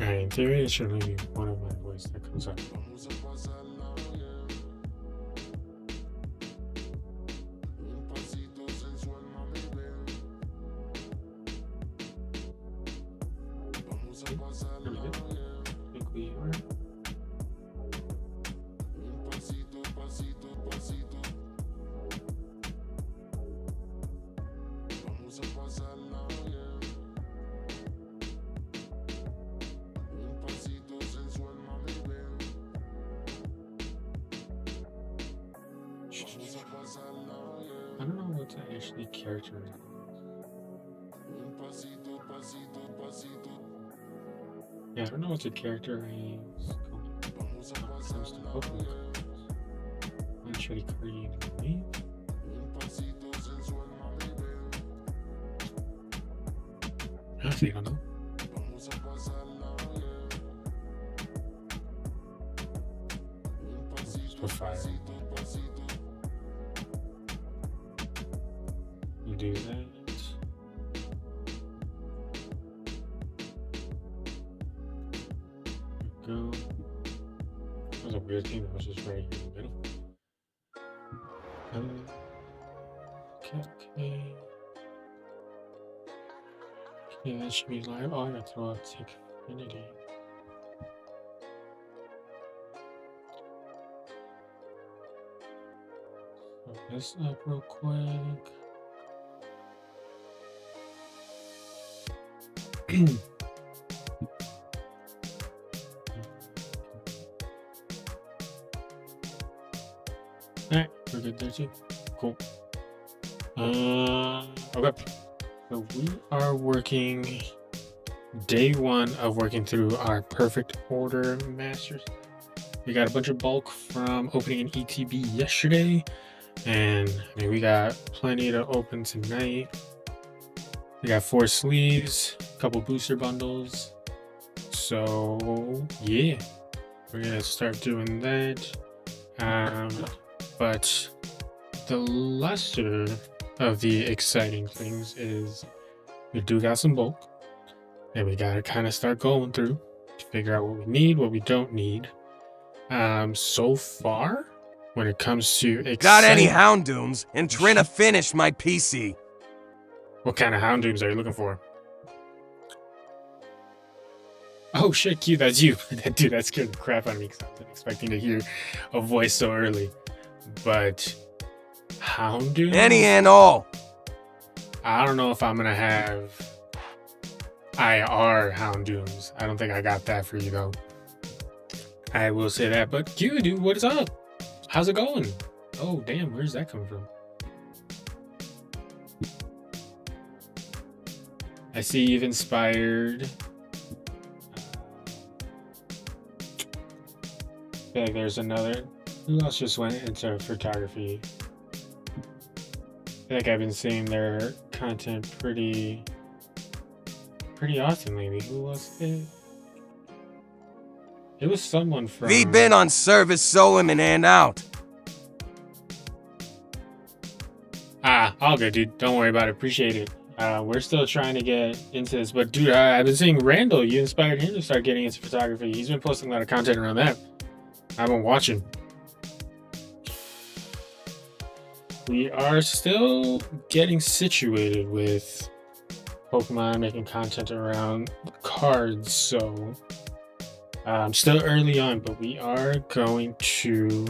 Alright, in theory, it should only be one of my voice that comes up. There we go. I think we are. I don't know what to actually characterize. Yeah, I don't know what to characterize when it comes to Pokemon cards. I'm not sure the card you need. Honestly, I don't know. Just put fire. You do that. Go. That was a weird thing that was just right here in the middle. Okay. Okay, that should be live. Oh, I gotta throw out Infinity. Throw this up real quick. Alright, we're good there too. Cool. Okay. So we are working day one of working through our perfect order masters. We got a bunch of bulk from opening an ETB yesterday, and I mean, we got plenty to open tonight. We got 4 sleeves, a couple booster bundles. So yeah, we're gonna start doing that. But the lesser of the exciting things is we do got some bulk, and we gotta kind of start going through to figure out what we need, what we don't need. So far, when it comes to Got any Houndooms and trying to finish my PC. What kind of Houndooms are you looking for? Oh shit, Q, that's you. Dude, that scared the crap out of me because I wasn't expecting to hear a voice so early. But Houndoom? Any and all. I don't know if I'm gonna have IR Houndooms. I don't think I got that for you though. I will say that. But Q, dude, what is up? How's it going? Oh damn, where's that coming from? I see you've inspired. I feel like there's another. Who else just went into photography? I feel like I've been seeing their content pretty often lately. Who was it? It was someone from. We been on service Solomon and out. All good, dude. Don't worry about it. Appreciate it. We're still trying to get into this, but dude, I've been seeing Randall. You inspired him to start getting into photography. He's been posting a lot of content around that. I've been watching. We are still getting situated with Pokemon, making content around cards, so still early on, but we are going to.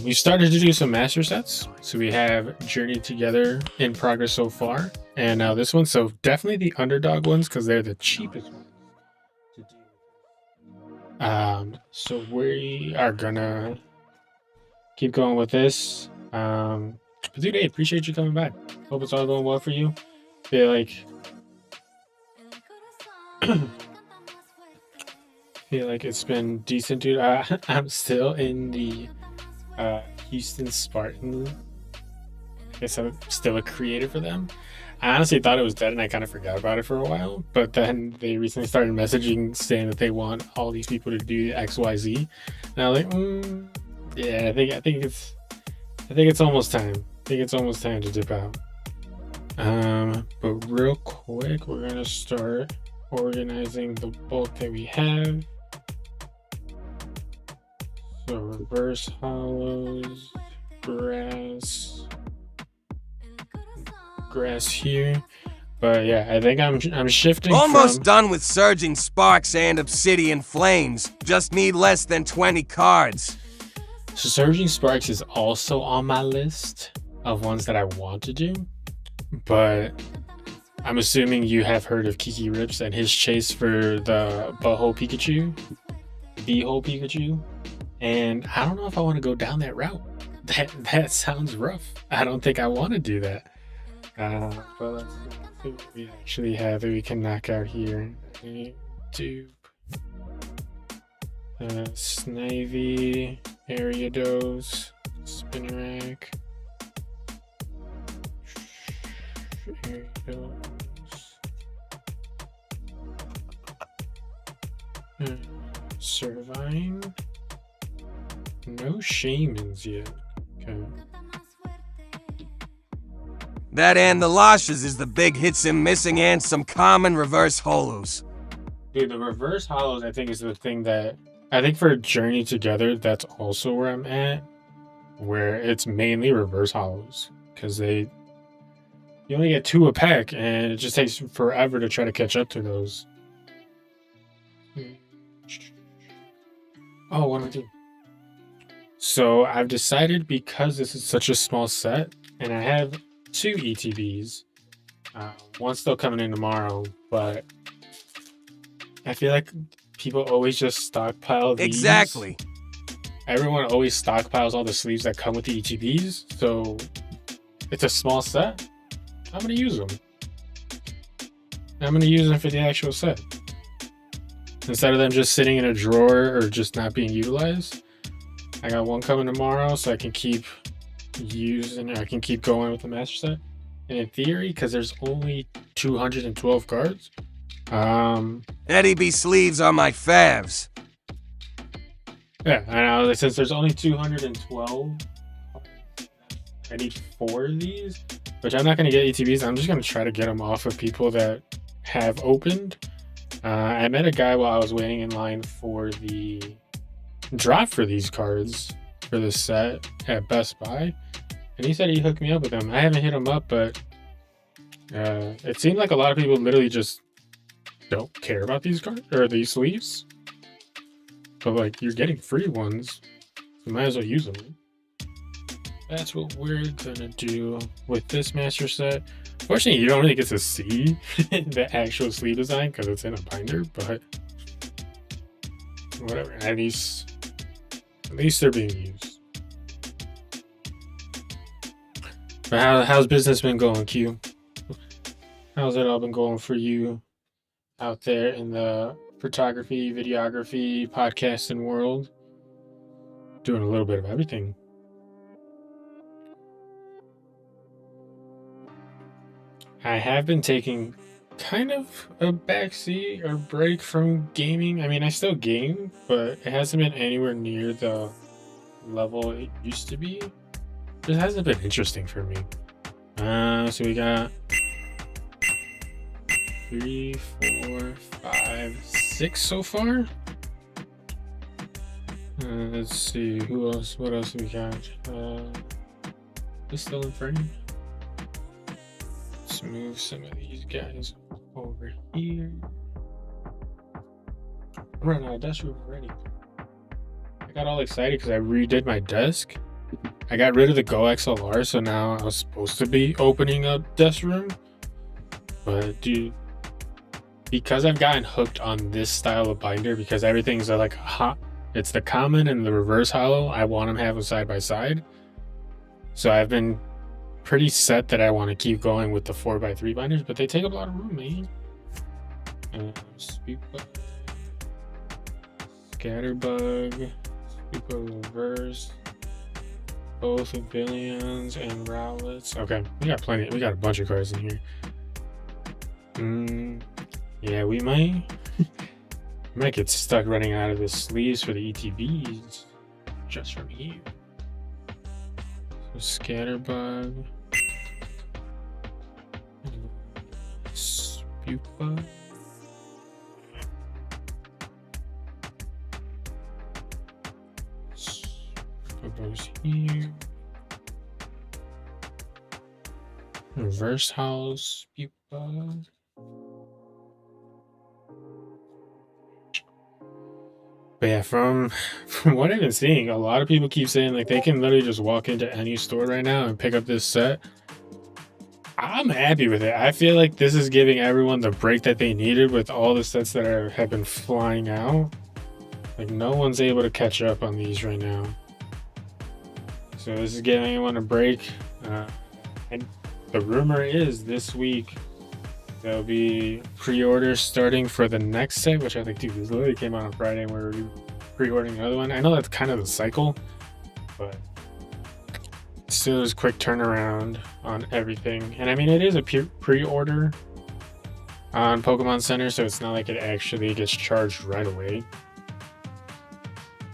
We've started to do some master sets, so we have Journey Together in progress so far, and now this one. So definitely the underdog ones because they're the cheapest ones to do. So we are gonna keep going with this. But dude, hey, appreciate you coming back. Hope it's all going well for you. Feel like it's been decent, dude. I'm still in the Houston Spartan. I guess I'm still a creator for them. I honestly thought it was dead and I kind of forgot about it for a while, but then they recently started messaging saying that they want all these people to do XYZ, and I was like, yeah, I think it's almost time. I think it's almost time to dip out. But real quick, we're gonna start organizing the bulk that we have. So reverse hollows, grass here. But yeah, I think I'm shifting Almost done with Surging Sparks and Obsidian Flames. Just need less than 20 cards. So Surging Sparks is also on my list of ones that I want to do, but I'm assuming you have heard of Kiki Rips and his chase for the Butthole Pikachu, B-Hole Pikachu, and I don't know if I want to go down that route. That sounds rough. I don't think I want to do that. But let's see what we actually have that we can knock out here. Dupe, Snivy, Ariados, Spinarak, Servine. No Shamans yet. Okay. That and the Lashes is the big hits I'm missing, and some common reverse holos. Dude, the reverse hollows I think is the thing that I think for Journey Together, that's also where I'm at, where it's mainly reverse hollows because you only get 2 a pack and it just takes forever to try to catch up to those. Oh, what do I do? So I've decided, because this is such a small set and I have 2 ETBs, one's still coming in tomorrow, but I feel like people always just stockpile these. Exactly. Everyone always stockpiles all the sleeves that come with the ETBs, so it's a small set. I'm going to use them. I'm going to use them for the actual set. Instead of them just sitting in a drawer or just not being utilized. I got one coming tomorrow, so I can keep going with the master set. And in theory, because there's only 212 cards, Eddie B sleeves are my favs. yeah, I know. Since there's only 212, I need 4 of these, which I'm not going to get ETBs. I'm just going to try to get them off of people that have opened. I met a guy while I was waiting in line for the drop for these cards for this set at Best Buy, and he said he hooked me up with them. I haven't hit him up, but it seemed like a lot of people literally just don't care about these cards or these sleeves. But like, you're getting free ones, so might as well use them. That's what we're gonna do with this master set. Fortunately, you don't really get to see the actual sleeve design because it's in a binder, but whatever. At least they're being used. But how's business been going, Q? How's it all been going for you out there in the photography, videography, podcasting world? Doing a little bit of everything. I have been taking kind of a backseat or break from gaming. I mean, I still game, but it hasn't been anywhere near the level it used to be. It hasn't been interesting for me. So we got 3, 4, 5, 6 so far. Let's see, who else? What else do we got? This still in frame. Let's move some of these guys over here. I'm running out of desk room already. I got all excited because I redid my desk. I got rid of the Go XLR, so now I was supposed to be opening a desk room. But dude, because I've gotten hooked on this style of binder, because everything's like hot, it's the common and the reverse hollow. I want them to have them side by side. So I've been pretty set that I want to keep going with the 4x3 binders, but they take up a lot of room, man. Scatterbug, Sweeper Reverse, both Billions and Rowlets. Okay, we got plenty. We got a bunch of cards in here. Yeah, we might get stuck running out of the sleeves for the ETBs just from here. So Scatterbug, Spupa, goes here. Reverse house, people. But yeah, from what I've been seeing, a lot of people keep saying like they can literally just walk into any store right now and pick up this set. I'm happy with it. I feel like this is giving everyone the break that they needed with all the sets that have been flying out. Like no one's able to catch up on these right now. So this is giving anyone a break. And the rumor is this week there'll be pre-orders starting for the next set, which I think, dude, this literally came out on Friday and we're pre-ordering another one. I know that's kind of the cycle, but still there's quick turnaround on everything. And I mean, it is a pre-order on Pokemon Center, so it's not like it actually gets charged right away.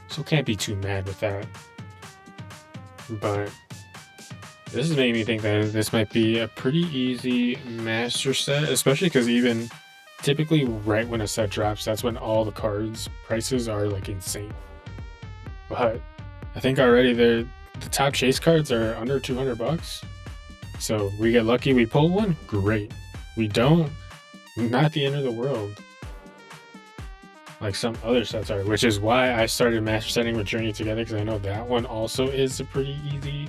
So can't be too mad with that. But this is making me think that this might be a pretty easy master set, especially because even typically right when a set drops, that's when all the cards prices are like insane. But I think already the top chase cards are under 200 bucks. So we get lucky, we pull one, great. We don't, not the end of the world. Like some other sets are, which is why I started master setting with Journey Together, because I know that one also is a pretty easy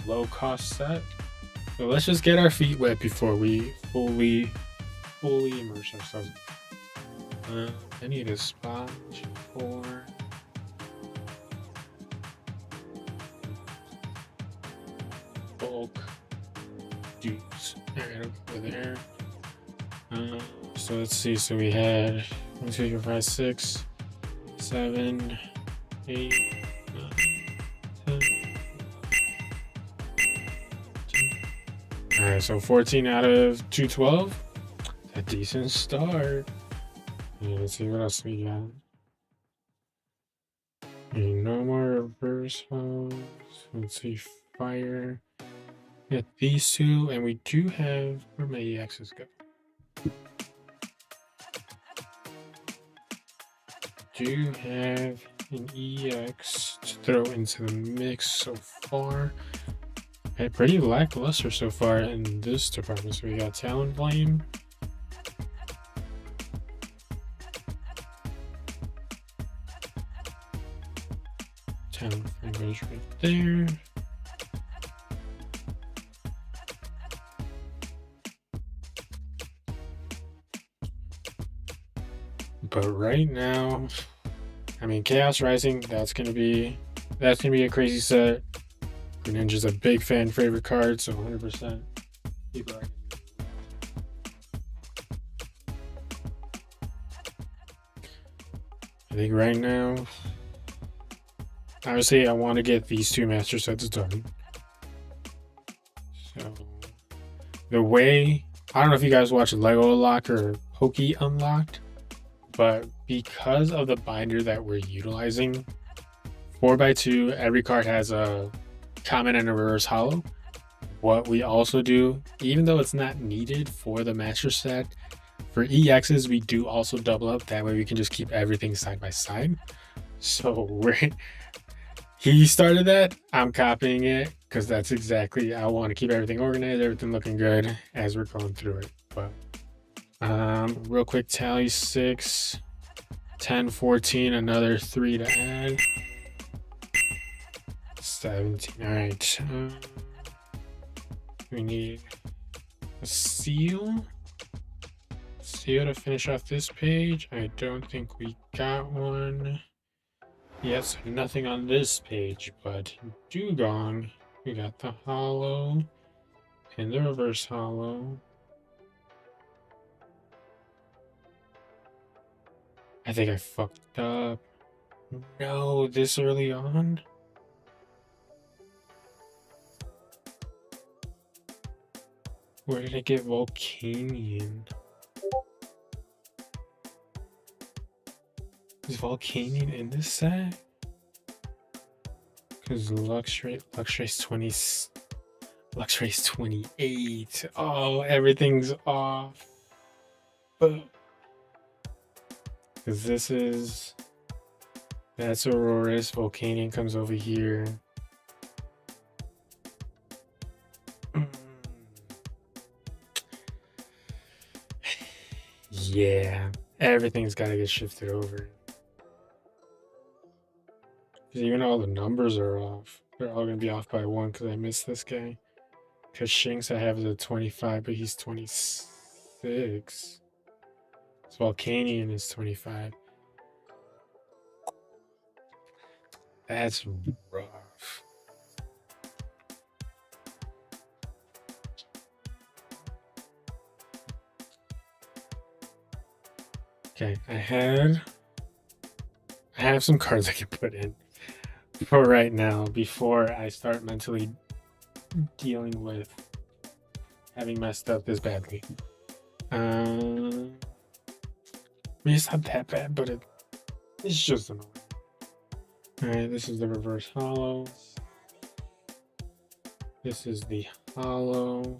low cost set. So let's just get our feet wet before we fully immerse ourselves. I need a sponge for bulk dudes. Alright, over there. So let's see. So we had 1, 2, 3, 4, 5, 6, 7, 8, 9, 10. Alright, so 14 out of 212. A decent start. Yeah, let's see what else we got. No more reverse house. Let's see, fire. Get these two, and we do have where my EXs go. Do have an EX to throw into the mix so far. Okay, pretty lackluster so far in this department. So we got Talonflame. Talonflame goes right there. But right now, I mean, Chaos Rising, that's gonna be a crazy set. Greninja's a big fan favorite card, so 100%. People are. I think right now, obviously, I want to get these two master sets done. So the way, I don't know if you guys watch Lego Unlock or Poke Unlocked, but because of the binder that we're utilizing, 4x2, every card has a common and a reverse hollow. What we also do, even though it's not needed for the master set, for EXs we do also double up. That way we can just keep everything side by side. So he started that, I'm copying it, because that's exactly, I want to keep everything organized, everything looking good as we're going through it. But real quick tally: 6, 10, 14, another 3 to add. 17. All right. We need a seal to finish off this page. I don't think we got one. Yes, nothing on this page, but Dugong, we got the hollow and the reverse hollow. I think I fucked up. No, this early on? Where did I get Volcanion? Is Volcanion in this set? Because Luxray's 20, Luxray's 28. Oh, everything's off. But because this is That's Auroras. Volcanion comes over here. Yeah, everything's got to get shifted over. Because even all the numbers are off. They're all going to be off by 1 because I missed this guy. Because Shinx I have is a 25, but he's 26. So Volcanion is 25. That's rough. Okay, I have some cards I can put in for right now before I start mentally dealing with having messed up this badly. I mean, it's not that bad, but it's just annoying. Alright, this is the reverse hollow. This is the hollow.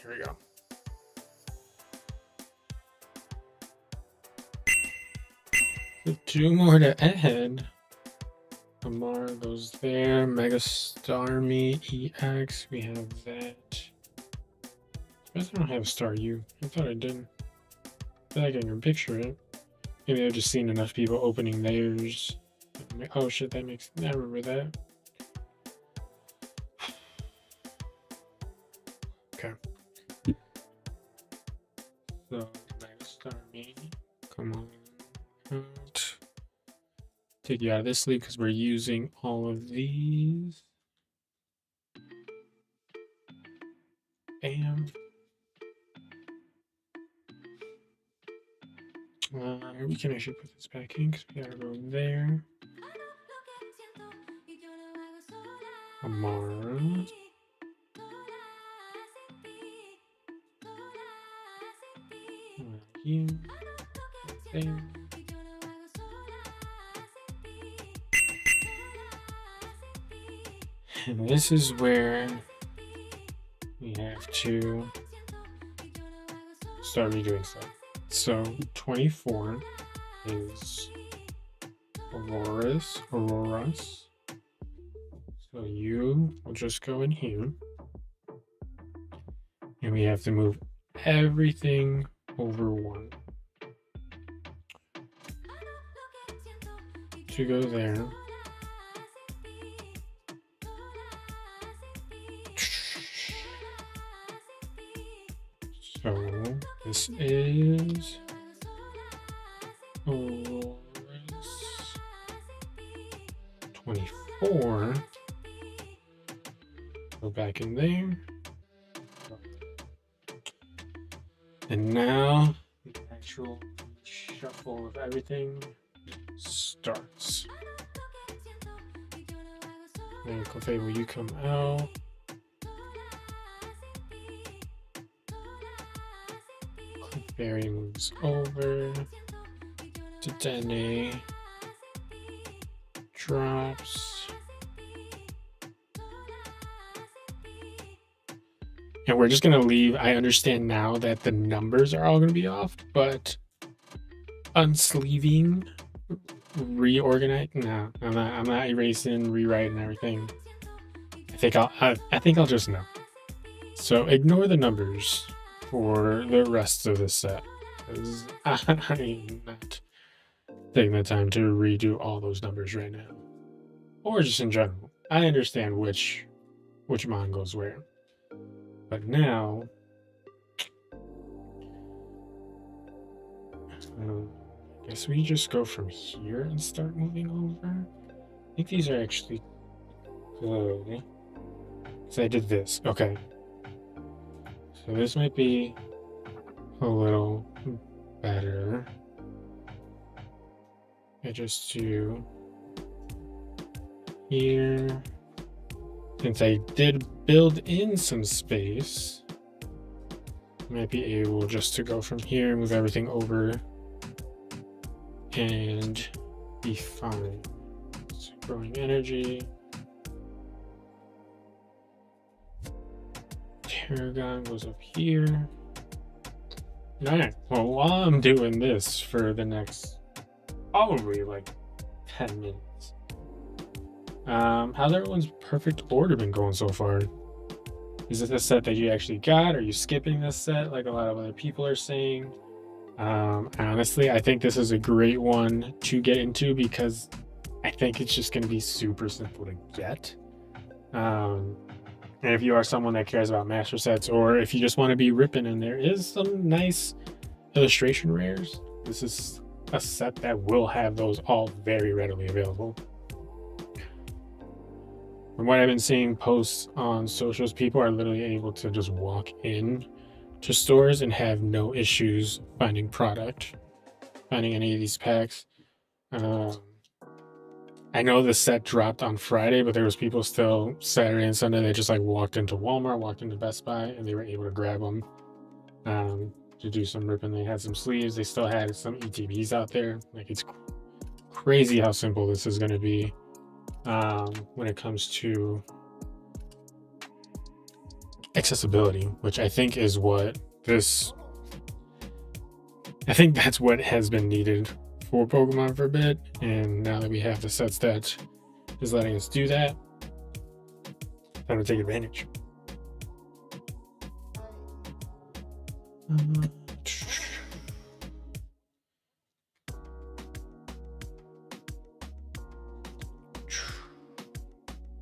Here we go. So 2 more to add. Amara goes there. Mega Starmie EX. We have that. I don't have a Star U. I thought I did. I feel like I can picture it. Maybe I've just seen enough people opening theirs. Oh shit, that makes. I remember that. Okay. So, Mega Starmie. Come on. Out. Take you out of this league because we're using all of these. Bam. We can actually put this back in because we gotta go there. Amara. Here. There. And this is where we have to start redoing stuff. So 24 is Auroras. So you will just go in here. And we have to move everything over 1. To go there. So this is Auroras 24. Go back in there. And now the actual shuffle of everything starts. And Clefable, you come out. Clefairy moves over. Dedenne drops. And we're just going to leave. I understand now that the numbers are all going to be off, but unsleeving, reorganize. No, I'm not erasing, rewriting everything. I think I'll just know. So ignore the numbers for the rest of the set, because I'm not taking the time to redo all those numbers right now, or just in general. I understand which mon goes where, but now I guess we just go from here and start moving over. I think these are actually good. So I did this. Okay. So this might be a little better. I just do here. Since I did build in some space, I might be able just to go from here, move everything over, and be fine. So growing energy. Tarragon goes up here. Alright, well, while I'm doing this for the next probably like 10 minutes, how's everyone's perfect order been going so far? Is it the set that you actually got? Are you skipping this set like a lot of other people are saying? Honestly, I think this is a great one to get into because I think it's just going to be super simple to get. And if you are someone that cares about master sets, or if you just want to be ripping, and there is some nice illustration rares, this is a set that will have those all very readily available. From what I've been seeing posts on socials, people are literally able to just walk in to stores and have no issues finding product, finding any of these packs. I know the set dropped on Friday, but there was people still Saturday and Sunday. They just like walked into Walmart, walked into Best Buy, and they were able to grab them to do some ripping. They had some sleeves. They still had some ETBs out there. Like, it's crazy how simple this is going to be when it comes to accessibility, which I think is what I think that's what has been needed for Pokemon for a bit, and now that we have the sets that is letting us do that, time to take advantage.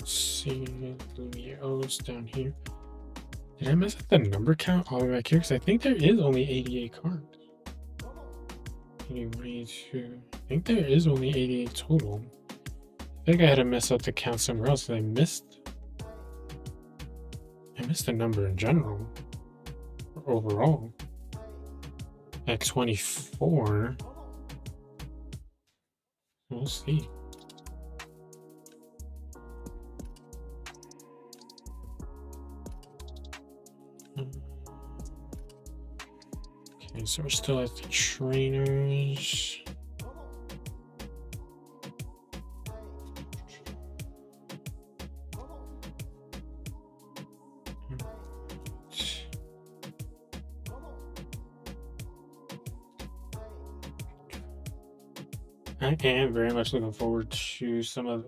See Lumiose down here. Did I mess up the number count all the way back here? Because I think there is only 88 cards. I think there is only 88 total. I think I had to mess up the count somewhere else. I missed the number in general. Or overall. At 24. We'll see. Okay, so we're still at the trainers. I am very much looking forward to some of.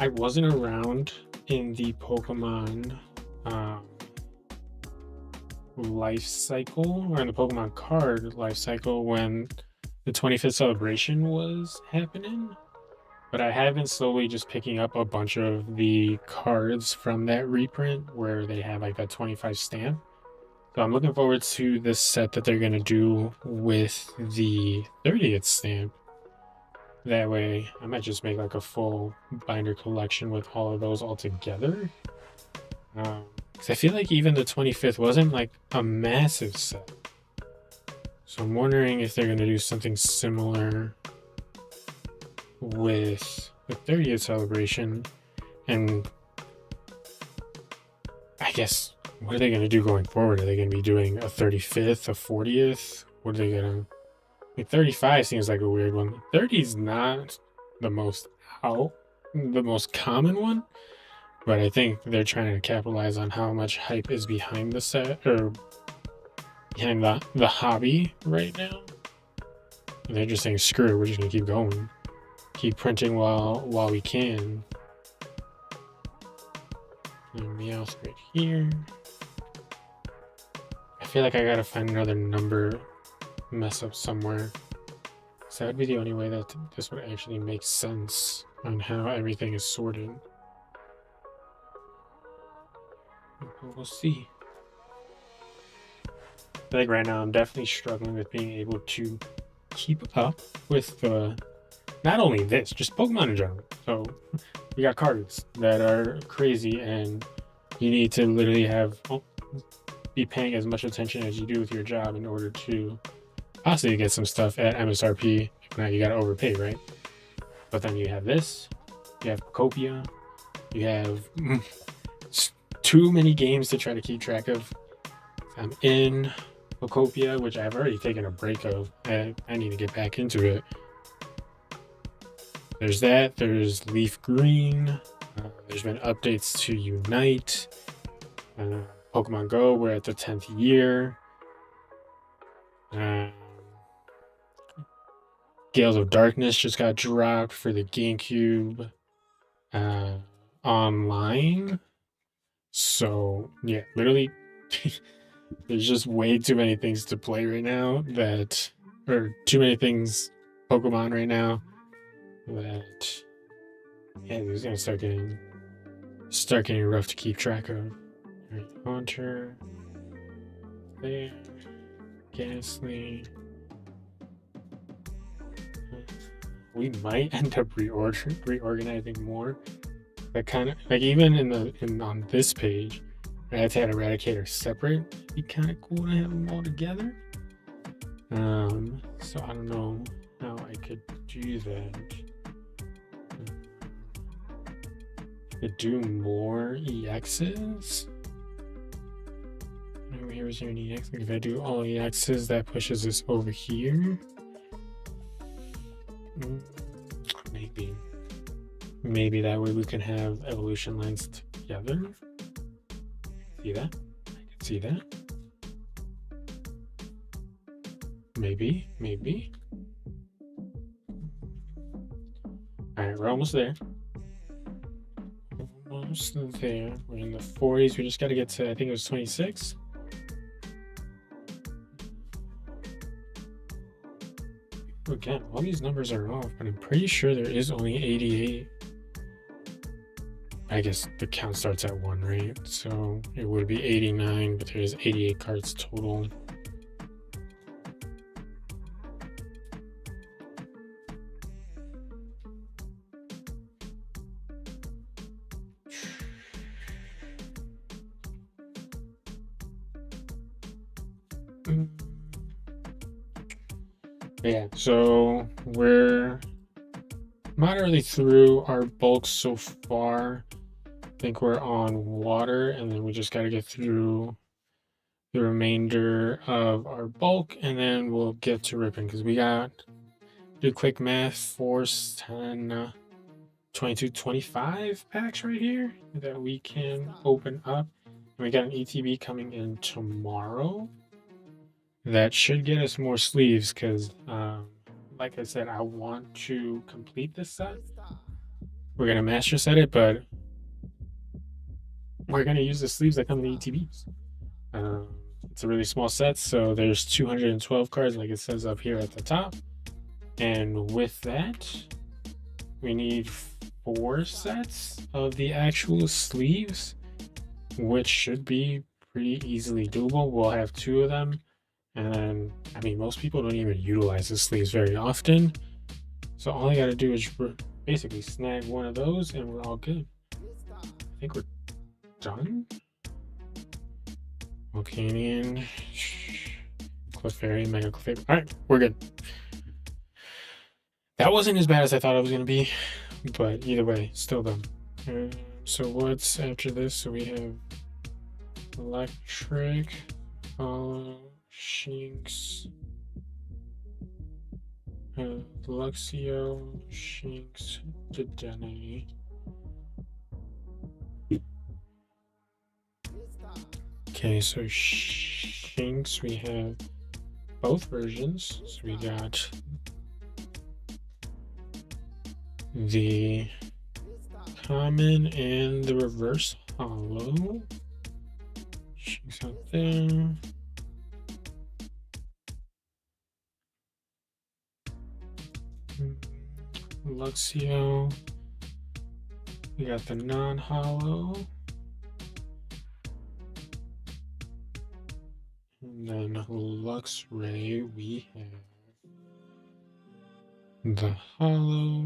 I wasn't around in the Pokemon life cycle, or in the Pokemon card life cycle, when the 25th celebration was happening, but I have been slowly just picking up a bunch of the cards from that reprint where they have like that 25 stamp. So I'm looking forward to this set that they're going to do with the 30th stamp. That way I might just make like a full binder collection with all of those all together. Because I feel like even the 25th wasn't like a massive set. So I'm wondering if they're going to do something similar with the 30th celebration. And I guess, what are they going to do going forward? Are they going to be doing a 35th, a 40th? What are they going to... Like 35 seems like a weird one. 30 is not the most common one. But I think they're trying to capitalize on how much hype is behind the set, or behind the hobby right now. And they're just saying, screw it, we're just gonna keep going. Keep printing while we can. And Meowth right here. I feel like I gotta find another number mess up somewhere. So that would be the only way that this would actually make sense on how everything is sorted. We'll see. I feel like right now I'm definitely struggling with being able to keep up with not only this, just Pokemon in general. So we got cards that are crazy, and you need to literally be paying as much attention as you do with your job in order to possibly get some stuff at MSRP. If not, you gotta overpay, right? But then you have this, you have Copia, you have too many games to try to keep track of. I'm in Pokopia, which I've already taken a break of. I need to get back into it. There's that. There's Leaf Green. There's been updates to Unite. Pokemon Go, we're at the 10th year. Gales of Darkness just got dropped for the GameCube online. So yeah, literally there's just way too many things to play right now or too many things Pokemon right now that yeah, it's gonna start getting rough to keep track of. Right, Haunter, there, Ghastly. We might end up reorganizing more. That kind of like even on this page, I had to have Eradicator separate. It'd be kind of cool to have them all together. So I don't know how I could do that. Could do more EXs. Over here is there an EX? Like if I do all EXs, that pushes us over here. Maybe that way we can have evolution lines together. See that? I can see that. Maybe. Alright, we're almost there. Almost there. We're in the 40s. We just got to get to, I think it was 26. Again, all these numbers are off, but I'm pretty sure there is only 88. I guess the count starts at 1, right? So it would be 89, but there's 88 cards total. Yeah, so we're moderately through our bulks so far. I think we're on water, and then we just got to get through the remainder of our bulk, and then we'll get to ripping because we got, do quick math, 4, 10, 22, 25 packs right here that we can open up. And we got an ETB coming in tomorrow. That should get us more sleeves because, like I said, I want to complete this set. We're going to master set it, but we're going to use the sleeves that come in the ETBs. It's a really small set, so there's 212 cards, like it says up here at the top. And with that, we need 4 sets of the actual sleeves, which should be pretty easily doable. We'll have 2 of them. And then, I mean, most people don't even utilize the sleeves very often. So all I got to do is basically snag one of those and we're all good. I think we're done. Volcanion, Clefairy, Mega Clefairy. All right, we're good. That wasn't as bad as I thought it was going to be, but either way, still done. So what's after this? So we have Electric, Hollow, Shinx, Luxio, Shinx, Dedenne. Okay, so Shinx, we have both versions. So we got the common and the reverse hollow. Shinx out there. Luxio. We got the non-hollow. And then Luxray, we have the hollow.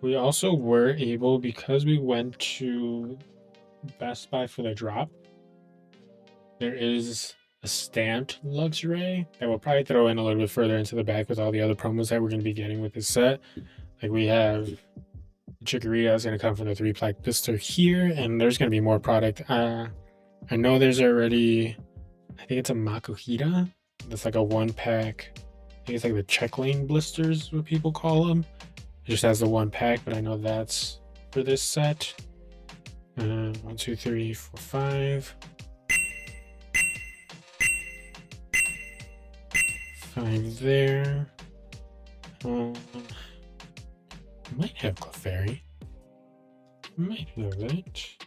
We also were able, because we went to Best Buy for the drop, there is a stamped Luxray that we'll probably throw in a little bit further into the back with all the other promos that we're going to be getting with this set. Like we have Chikorita is going to come from the 3-pack blister here, and there's going to be more product. I know there's already, I think it's a Makuhita. That's like a 1-pack. I think it's like the check lane blisters, what people call them. It just has the 1-pack, but I know that's for this set. 1, 2, 3, 4, 5. 5 there. Might have Clefairy. Might have it.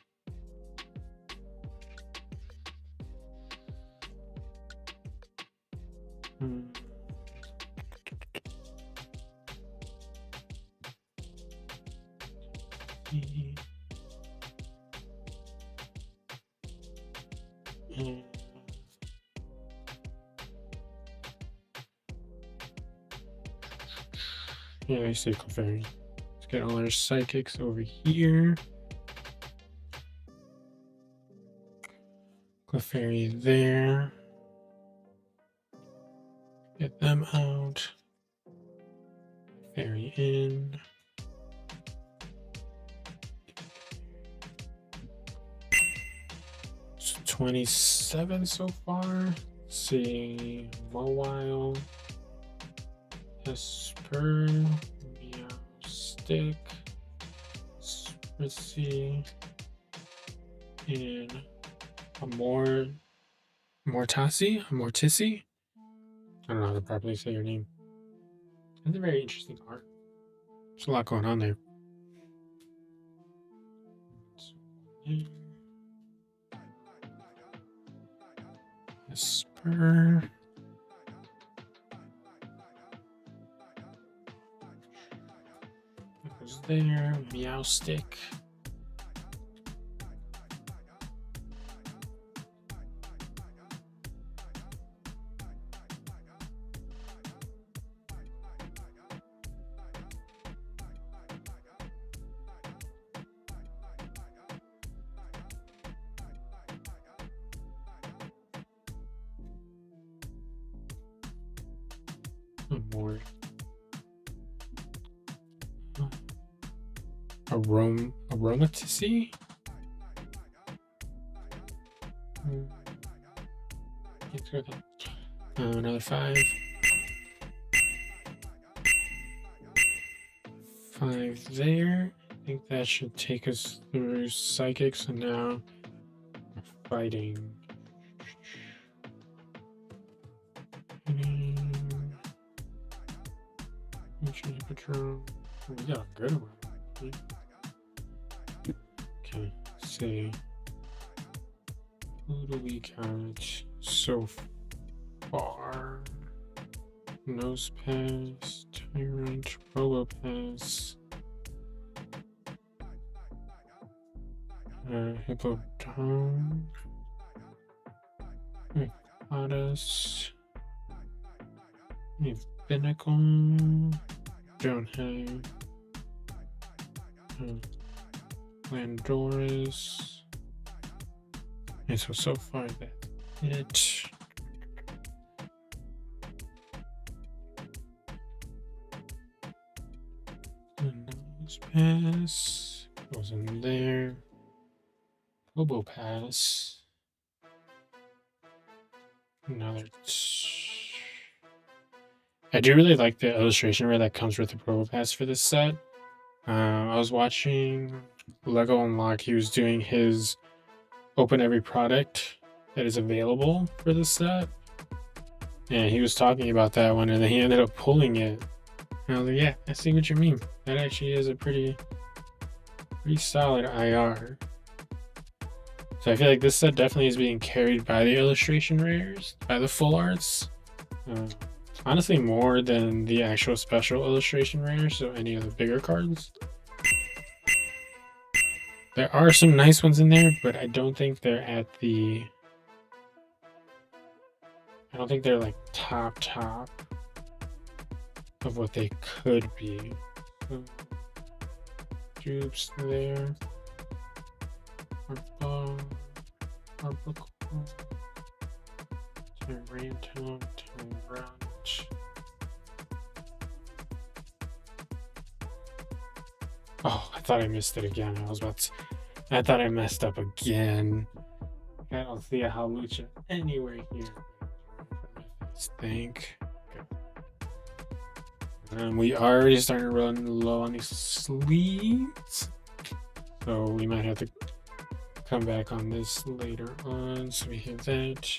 Yeah, I see Clefairy. Let's get all our psychics over here. Clefairy there. Get them out. Fairy in. So 27 so far. Let's see. Mawile. Esper. Meowstic. Spritzy. And Mortissi. I don't know how to properly say your name. It's a very interesting art. There's a lot going on there. Esper. That goes there. Meowstic. More Aromatisse. Let's go there. Another 5. 5 there. I think that should take us through psychics, and now we're fighting. Patrol. We got a good one. Okay, let's see. Who do we got so far? Nosepass, Tyrant, Probopass, Hippodon, Odus, Binnacle. Don't have Landorus. And so far that's it. Nosepass goes in there. Probopass. Another. I do really like the illustration rare that comes with the Probopass for this set. I was watching Lego Unlock. He was doing his open every product that is available for this set. And he was talking about that one, and then he ended up pulling it. And I was like, yeah, I see what you mean. That actually is a pretty solid IR. So I feel like this set definitely is being carried by the illustration rares, by the full arts. Honestly, more than the actual special illustration rares, so any of the bigger cards. There are some nice ones in there, but I don't think they're at the... I don't think they're like top of what they could be. Dupes there. Tyrantum, Tyrant. Oh, I thought I missed it again. I thought I messed up again. I don't see a Hawlucha anywhere here. Let's think. Okay. And we already started to run low on these sleeves. So we might have to come back on this later on. So we have that.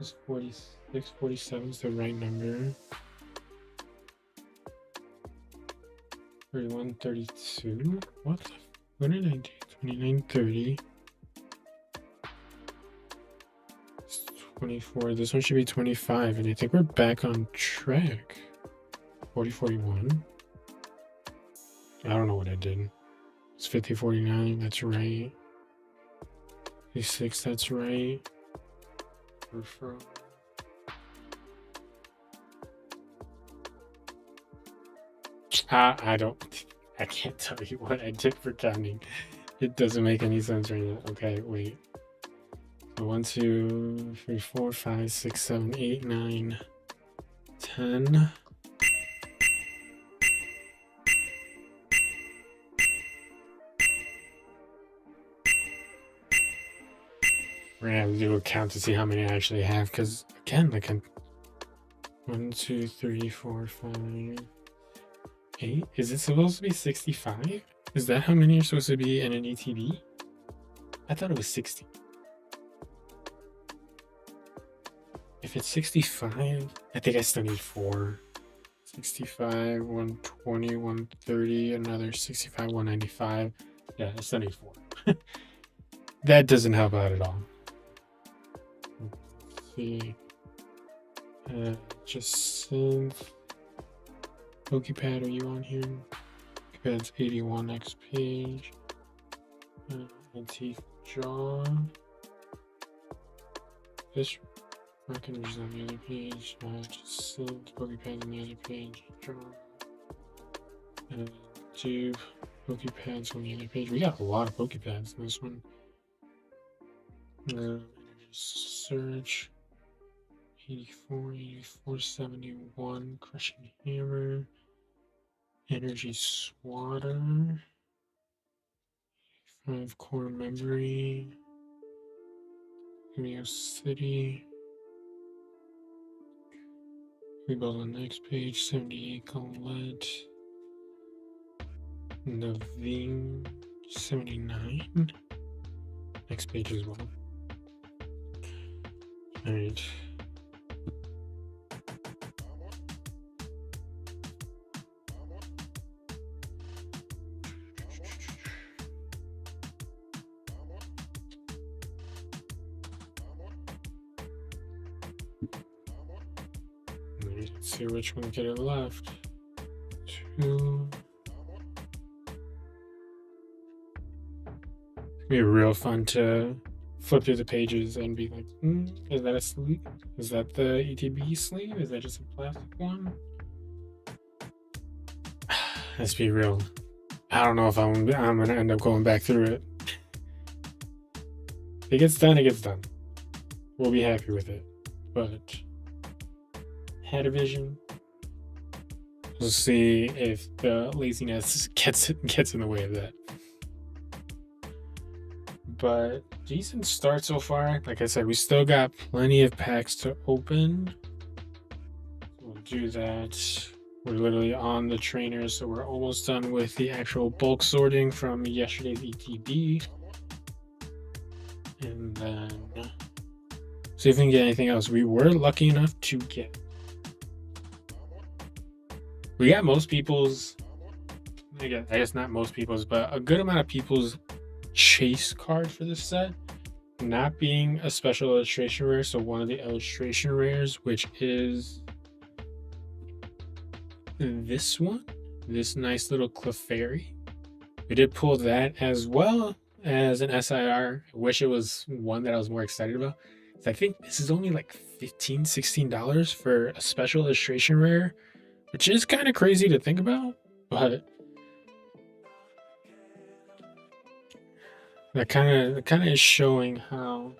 Is 46, 47 is the right number. 31, 32. What? What did I do? 29, 30. 24. This one should be 25, and I think we're back on track. 40, 41. I don't know what I did. It's 50, 49. That's right. 56. That's right. Referral. I can't tell you what I did for counting. It doesn't make any sense right now. Okay, wait. So 1, 2, 3, 4, 5, 6, 7, 8, 9, 10. We're gonna have to do a count to see how many I actually have, because again, like 1, 2, 3, 4, 5, 8. Is it supposed to be 65? Is that how many are supposed to be in an ETB? I thought it was 60. If it's 65, I think I still need 4. 65, 120, 130, another 65, 195. Yeah, I still need 4. That doesn't help out at all. Let's see. Just synth. Pokepad, are you on here? Pokepad's 81, next page. Antique jaw. This recognition is on the other page. Just synth. Pokepad's on the other page. Jaw. Tube. Pokepad's on the other page. We got a lot of Pokepads in this one. Search. 84, 84, 71. Crushing hammer. Energy swatter. 5 core memory. Cameo City. We go to the next page. 78 Colette. Naveen 79. Next page as well. Alright. Let's see which one get it left. 2. It'd be real fun to flip through the pages and be like, is that a sleeve? Is that the ETB sleeve? Is that just a plastic one? Let's be real. I don't know if I'm gonna end up going back through it. If it gets done, it gets done. We'll be happy with it. But Hadavision. We'll see if the laziness gets in the way of that. But decent start so far. Like I said, we still got plenty of packs to open. We'll do that. We're literally on the trainers, so we're almost done with the actual bulk sorting from yesterday's ETB. And then see if we can get anything else. We were lucky enough to get. We got most people's. I guess not most people's, but a good amount of people's chase card for this set, not being a special illustration rare. So one of the illustration rares, which is this one, this nice little Clefairy. We did pull that as well as an SIR. I wish it was one that I was more excited about. I think this is only like $15, $16 for a special illustration rare, which is kind of crazy to think about, but that kind of is showing how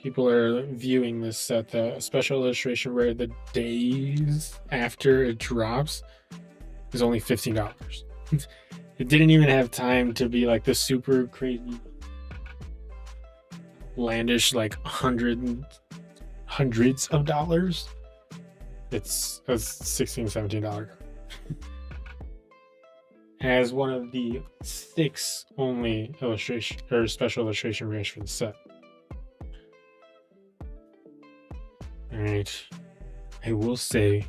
people are viewing this set. The special illustration rare, the days after it drops, is only $15. It didn't even have time to be like the super crazy, outlandish, like hundreds of dollars. It's a $16, $17. As one of the 6 only illustration or special illustration rares for the set. Alright. I will say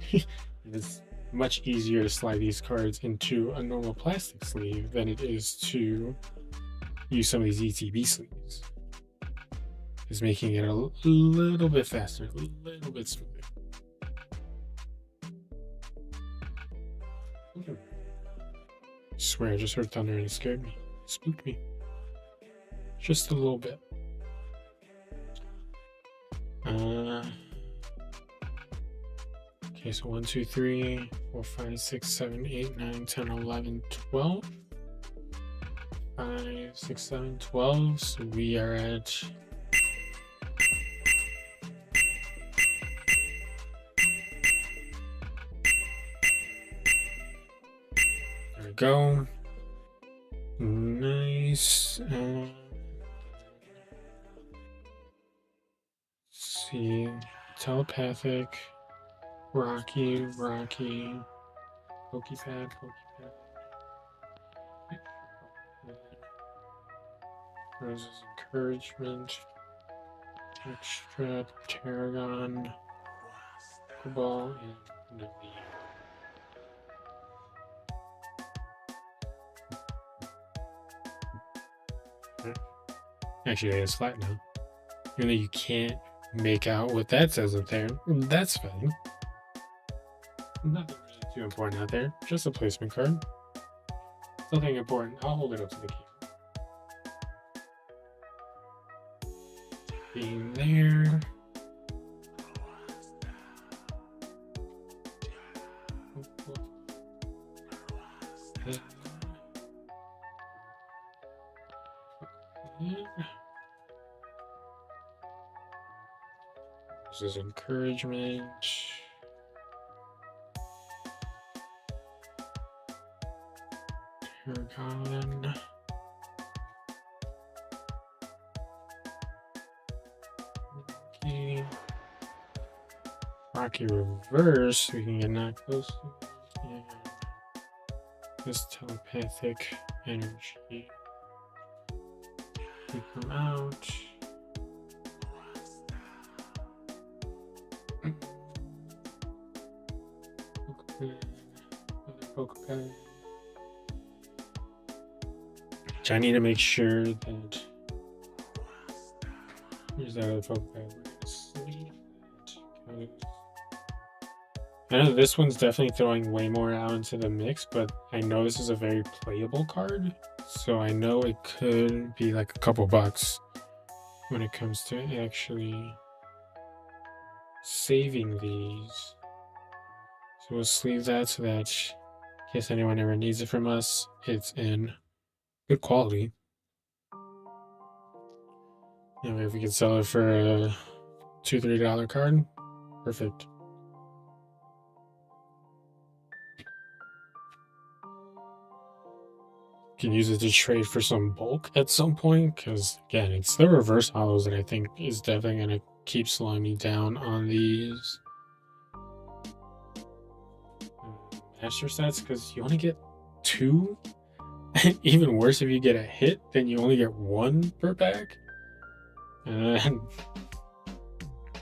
it's much easier to slide these cards into a normal plastic sleeve than it is to use some of these ETB sleeves. It's making it a little bit faster, a little bit smoother. I swear I just heard thunder and it scared me. It spooked me. Just a little bit. Okay, so 1, 2, 3, 4, 5, 6, 7, 8, 9, 10, 11, 12. 5, 6, 7, 12. So we are at there we go. Nice. Let's see. Telepathic. Rocky, Pokepad. Rose's Encouragement, Extra, Tarragon, Pokeball, and Navi. Actually, it's flat now. Even though you can't make out what that says up there, that's fine. Nothing really too important out there, just a placement card. Nothing important. I'll hold it up to the camera. Being there. This is Encouragement. Tarragon. Rocky Reverse, we can get not close to. Yeah. This Telepathic Energy. Take them out. Pokepad. Which I need to make sure that here's that other Pokepad. I know this one's definitely throwing way more out into the mix, but I know this is a very playable card, so I know it could be like a couple bucks when it comes to actually saving these. So we'll sleeve that so that in case anyone ever needs it from us, it's in good quality. And if we could sell it for a $2-3 card, perfect. Can use it to trade for some bulk at some point, because again, it's the reverse hollows that I think is definitely going to keep slowing me down on these master sets, because you only get 2. Even worse, if you get a hit, then you only get 1 per pack, and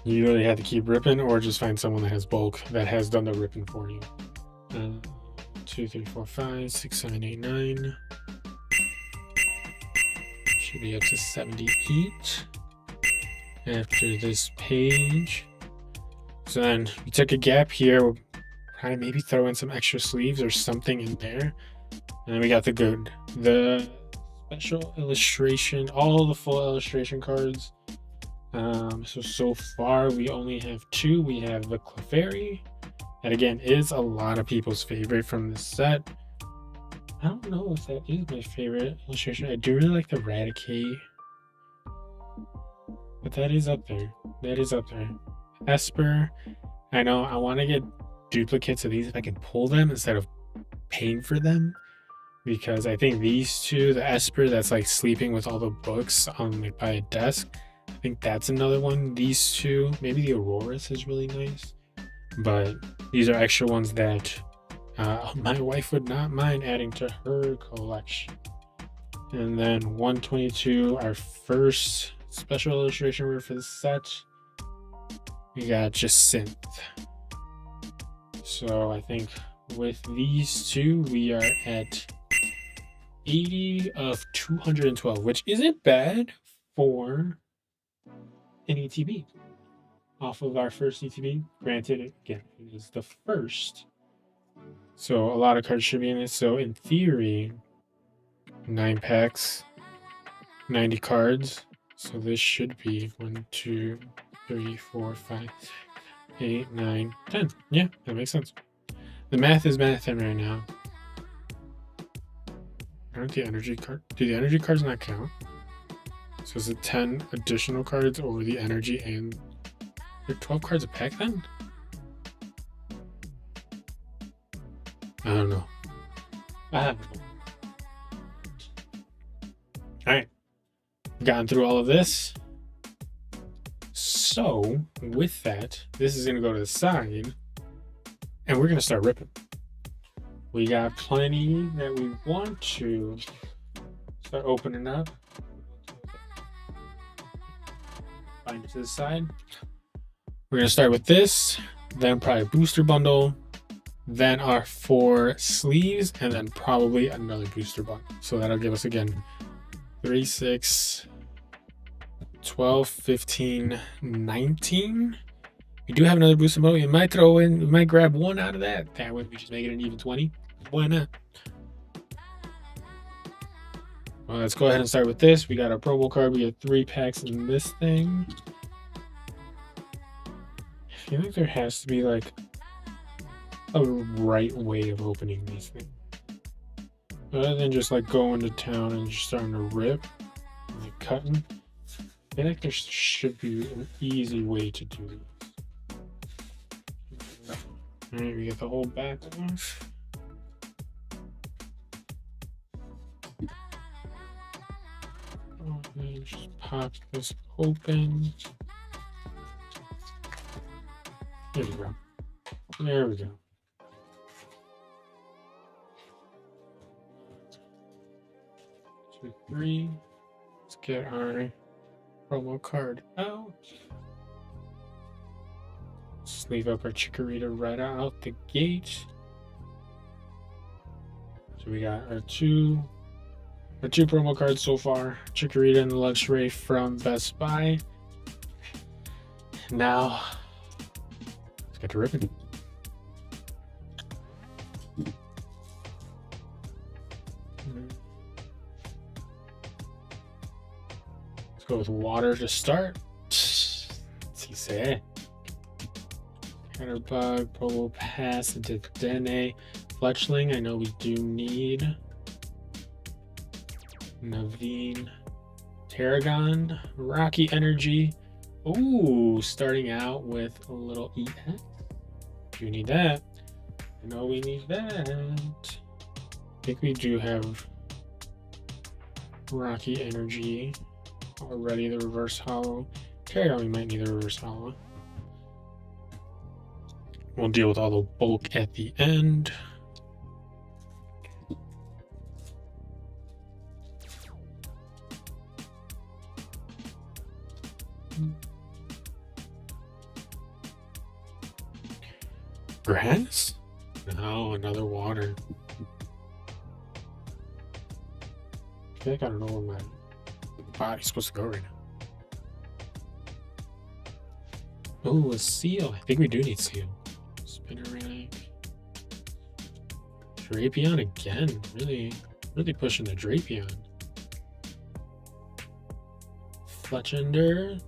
you really have to keep ripping or just find someone that has bulk that has done the ripping for you. 2, 3, 4, 5, 6, 7, 8, 9. Should be up to 78 after this page. So then we took a gap here. We'll probably maybe throw in some extra sleeves or something in there. And then we got the special illustration, all the full illustration cards. So far we only have 2. We have the Clefairy. That again is a lot of people's favorite from this set. I don't know if that is my favorite illustration. I do really like the Raticate, but that is up there. That is up there. Esper. I know I want to get duplicates of these if I can pull them instead of paying for them, because I think these two, the Esper that's like sleeping with all the books on like by a desk, I think that's another one. These two, maybe the Aurorus is really nice. But these are extra ones that my wife would not mind adding to her collection. And then 122, our first special illustration rare for the set. we got Jacinth. So I think with these two, we are at 80 of 212, which isn't bad for an ETB off of our first ETB. Granted, again, it is the first. So a lot of cards should be in it. So in theory, 9 packs, 90 cards. So this should be 1, 2, 3, 4, 5, 8, 9, 10. Yeah, that makes sense. The math is mathing right now. Aren't the energy card? Do the energy cards not count? So is it 10 additional cards over the energy and they're 12 cards a pack then? I don't know. I don't know. Alright. Gotten through all of this. So, with that, this is going to go to the side. And we're going to start ripping. We got plenty that we want to start opening up. Find it to the side. We're going to start with this. Then probably a booster bundle. Then our 4 sleeves. And then probably another booster bundle. So that'll give us again 3, 6, 12, 15, 19. We do have another booster bundle. We might grab one out of that. That way we just make it an even 20. Why not? Well, let's go ahead and start with this. We got our promo card. We got 3 packs in this thing. I feel like there has to be like a right way of opening these things. Other than just like going to town and just starting to rip and like cutting. I feel like there should be an easy way to do this. Alright, we get the whole back off. Just pop this open. There we go. There we go. Two, 3. Let's get our promo card out. Sleeve up our Chikorita right out the gate. So we got our two promo cards so far. Chikorita and the Luxray from Best Buy. Now, let's get to ripping. Let's go with water to start. Si se. Counterbug, Promo Pass into Dene. Fletchling, I know we do need. Naveen. Tarragon. Rocky Energy. Ooh, starting out with a little EX. Do need that. I know we need that. I think we do have Rocky Energy already, the reverse hollow. Tarragon, we might need the reverse hollow. We'll deal with all the bulk at the end. Grass? No, another water. I feel like I don't know where my body's supposed to go right now. Oh, a seal. I think we do need seal. Spinnerang. Drapion again. Really pushing the Drapion. Fletchender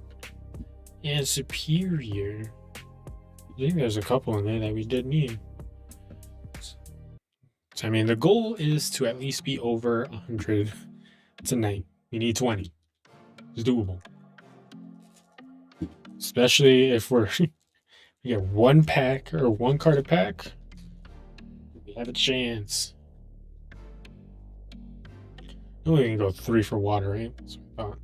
and Superior. I think there's a couple in there that we did need. So, I mean, the goal is to at least be over 100 tonight. We need 20. It's doable. Especially if we get 1 pack or 1 card a pack. We have a chance. No, we can go 3 for water, right? That's what I thought.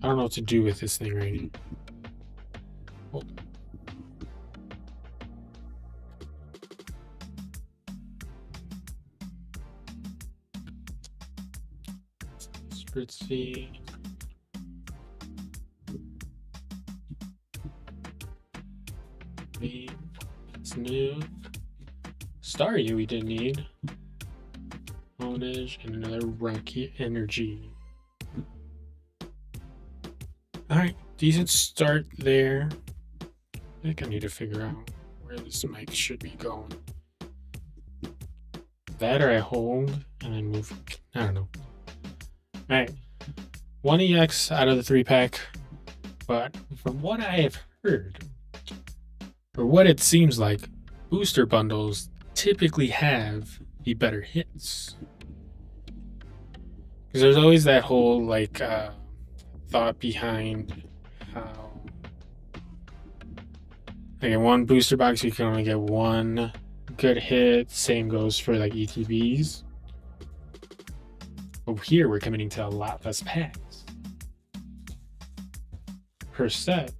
I don't know what to do with this thing right now. Oh. Spritzy. Staryu we did need. Honedge and another Rocky Energy. Alright, decent start there. I think I need to figure out where this mic should be going. That or I hold and then move. I don't know. Alright. 1 EX out of the 3-pack. But from what I have heard, or what it seems like, booster bundles typically have the better hits. Because there's always that whole like thought behind how like in one booster box you can only get one good hit. Same goes for like ETBs. But here we're committing to a lot less packs per set.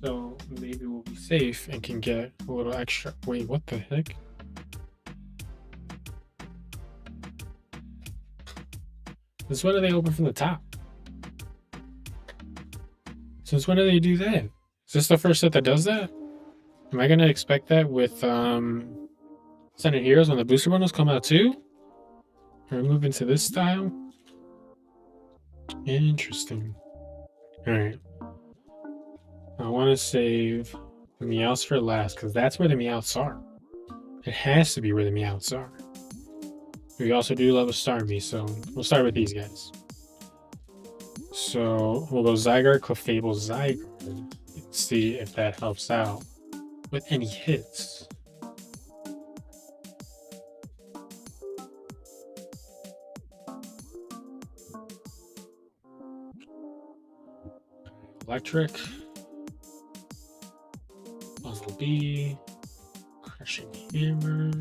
So maybe we'll be safe and can get a little extra. Wait, what the heck? Since when do they open from the top? Since when do they do that? Is this the first set that does that? Am I gonna expect that with Senate Heroes when the booster bundles come out too? Or move into this style? Interesting. Alright. I want to save the Meowths for last because that's where the Meowths are. It has to be where the Meowths are. We also do love a Starmie, so we'll start with these guys. So we'll go Zygarde, Clefable, Zygarde. Let's see if that helps out with any hits. Electric. Bumblebee. Crushing Hammer.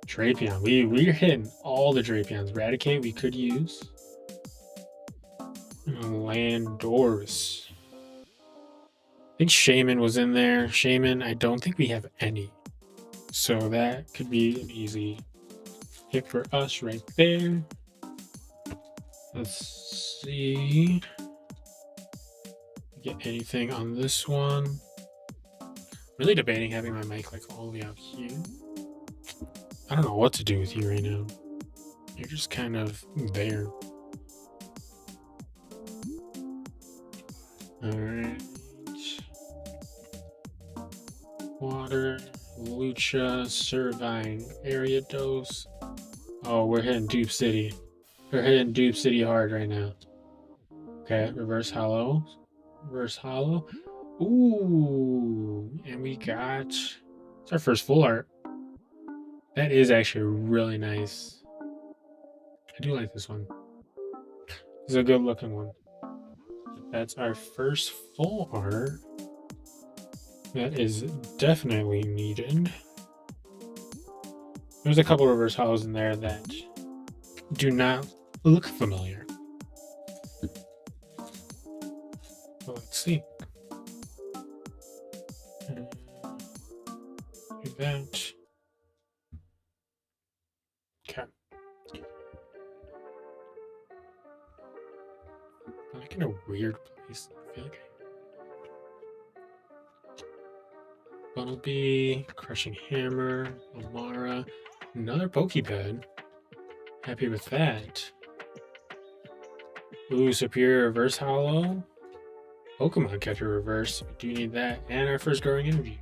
Drapion. We're hitting all the Drapions. Raticate we could use. Landorus. I think Shaman was in there. Shaman, I don't think we have any. So that could be an easy hit for us right there. Let's see. Get anything on this one. Really debating having my mic like all the way out here. I don't know what to do with you right now. You're just kind of there. Alright. Water, Lucha, Servine, Ariados. Oh, we're hitting Dupe City. We're hitting Dupe City hard right now. Okay, Reverse Hollow. Reverse Hollow. Ooh, and we got... It's our first full art. That is actually really nice. I do like this one. It's a good looking one. That's our first full art. That is definitely needed. There's a couple reverse hollows in there that do not look familiar. Well, let's see. Do that. Okay. I'm like in a weird place. I feel like Bunnelby, Crushing Hammer, Omara, another Pokepad. Happy with that. Ooh, Superior Reverse Hollow. Pokemon Catcher Reverse. We do need that. And our first Growing Energy.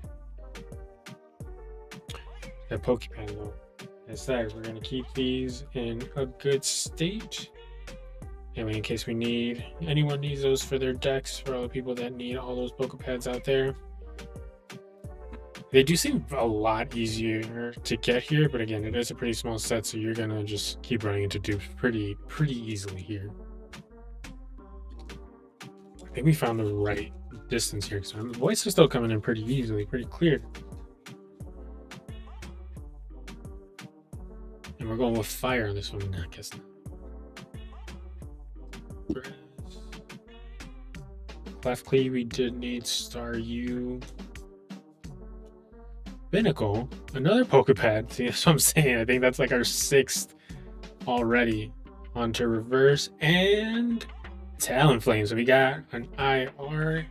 That Pokepad though. As that, we're going to keep these in a good state. Anyway, in case we need, anyone needs those for their decks, for all the people that need all those Pokepads out there. They do seem a lot easier to get here, but again, it is a pretty small set, so you're going to just keep running into dupes pretty easily here. I think we found the right distance here, because my voice is still coming in pretty easily, pretty clear. And we're going with fire on this one, I guess not. Clefclee, we did need Staryu. Binnacle, another Pokepad. See, that's what I'm saying. I think that's like our 6th already. Onto Reverse and Talonflame. So we got an IR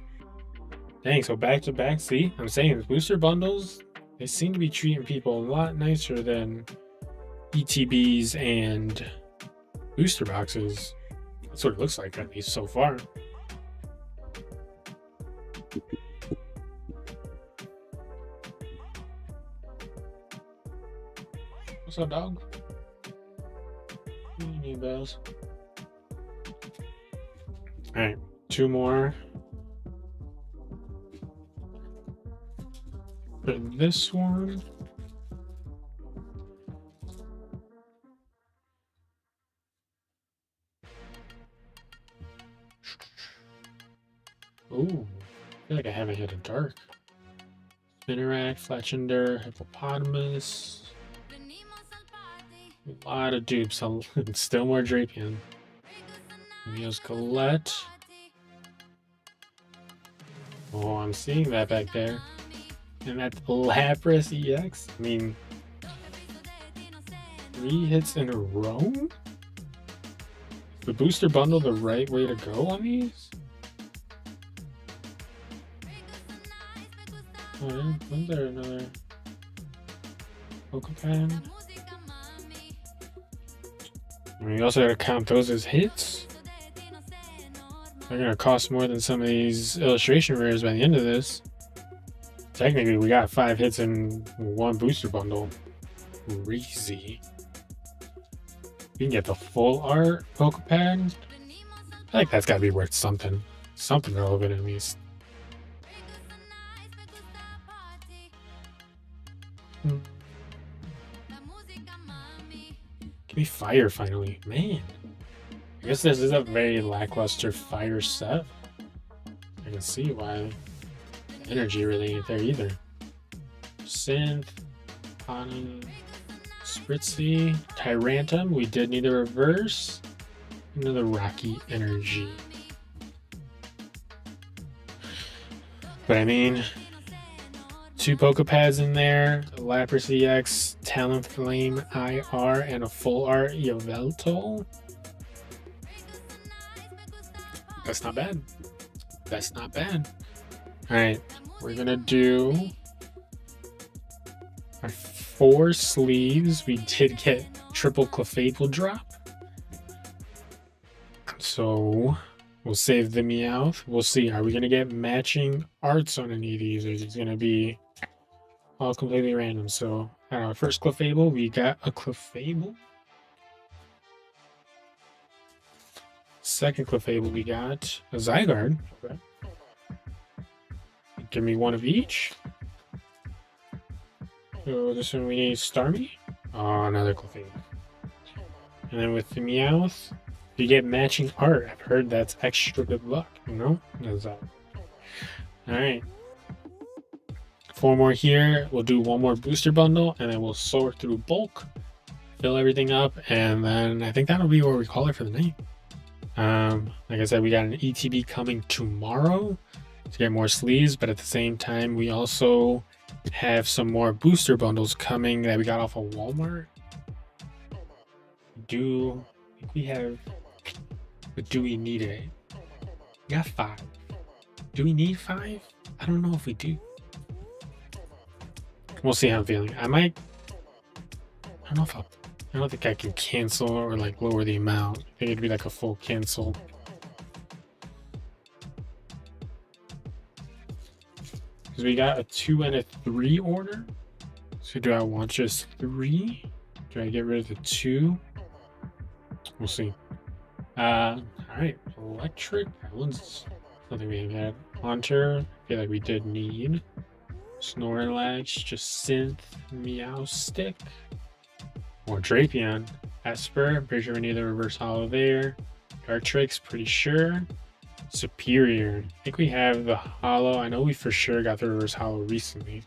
Dang, so back to back. See, I'm saying the booster bundles, they seem to be treating people a lot nicer than ETBs and booster boxes. That's what it looks like, at least so far. What's up, dog? What do you need, bells? Alright, 2 more. For this one. Ooh, I feel like I haven't hit a dark. Spinarak, Fletchender, Hippopotamus. A lot of dupes. Still more Drapion. Neoskelett. Oh, I'm seeing that back there. And that's Lapras EX. I mean, 3 hits in a row? The booster bundle the right way to go on these? Oh, was there another Pokepan? I mean, you also gotta count those as hits. They're gonna cost more than some of these illustration rares by the end of this. Technically, we got 5 hits in 1 booster bundle. Crazy. We can get the full art Pokepad. I think that's gotta be worth something. Something relevant at least. Give me fire finally. Man. I guess this is a very lackluster fire set. I can see why the energy really ain't there either. Synth, Panin, Spritzy, Tyrantum. We did need a reverse. Another Rocky Energy. But I mean, 2 Pokepads in there, a Lapras EX, Talonflame IR, and a full art Yveltal. That's not bad. That's not bad. Alright, we're gonna do our 4 sleeves. We did get triple Clefable drop. So we'll save the Meowth. We'll see. Are we gonna get matching arts on any of these, or is it gonna be all completely random? So at our first Clefable, we got a Clefable. Second Clefable, we got a Zygarde. Okay. Give me 1 of each. So this one we need Starmie. Oh, another Clefable. And then with the Meowth, you get matching art. I've heard that's extra good luck, you know? Alright. 4 more here. We'll do 1 more booster bundle, and then we'll sort through bulk, fill everything up, and then I think that'll be where we call it for the night. Like I said, we got an ETB coming tomorrow to get more sleeves, but at the same time, we also have some more booster bundles coming that we got off of Walmart. I think we have, but do we need it? We got 5. Do we need 5? I don't know if we do. We'll see how I'm feeling. I don't think I can cancel or like lower the amount. I think it'd be like a full cancel. Because we got a 2 and a 3 order. So do I want just 3? Do I get rid of the 2? We'll see. Alright. Electric. That one's something we haven't had. Haunter. I feel like we did need. Snorlax. Just Synth. Meowstic. More Drapion. Esper. I'm pretty sure we need the reverse holo there. Dartrix. Pretty sure. Superior. I think we have the holo. I know we for sure got the reverse holo recently.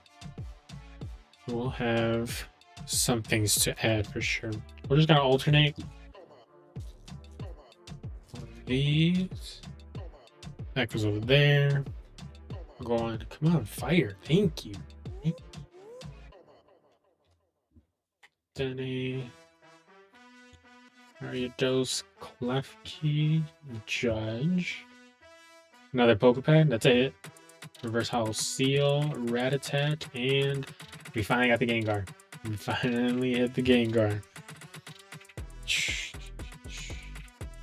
We'll have some things to add for sure. We're just gonna alternate these. That goes over there. We're going. Come on, fire. Thank you. Denny. Ariados, Klefki, Judge. Another Pokepad. That's it. Reverse Hollow Seal, Ratatat, and we finally got the Gengar. We finally hit the Gengar.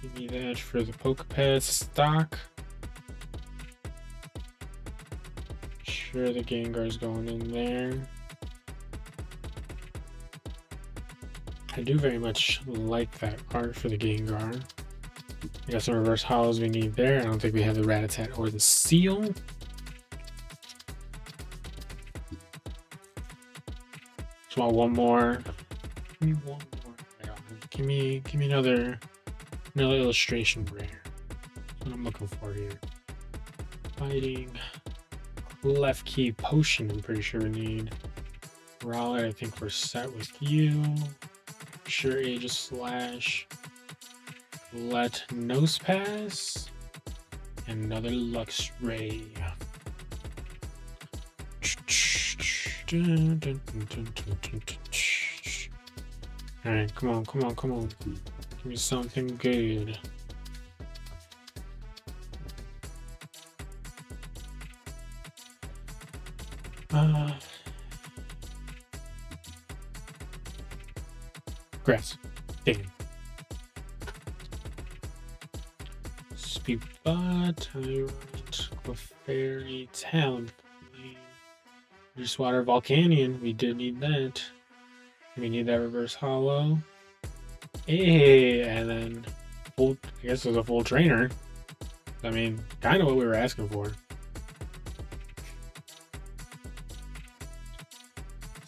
Give me that for the Pokepad stock. Sure, the Gengar's going in there. I do very much like that art for the Gengar. We got some reverse hollows we need there. I don't think we have the Ratatat or the Seal. Just want one more. Give me one more. Give me another illustration rare. That's what I'm looking for here. Fighting. Klefki Potion, I'm pretty sure we need. Rowlet, I think we're set with you. Sure, Aegis Slash. Let Nosepass. And another Luxray. Alright, come on. Give me something good. Grass. Damn. Speedbot, Tyrant, Clefairy, Talonflame, Water, Volcanion. We did need that. We need that reverse hollow. Hey, and then full. I guess there's a full trainer. I mean, kind of what we were asking for.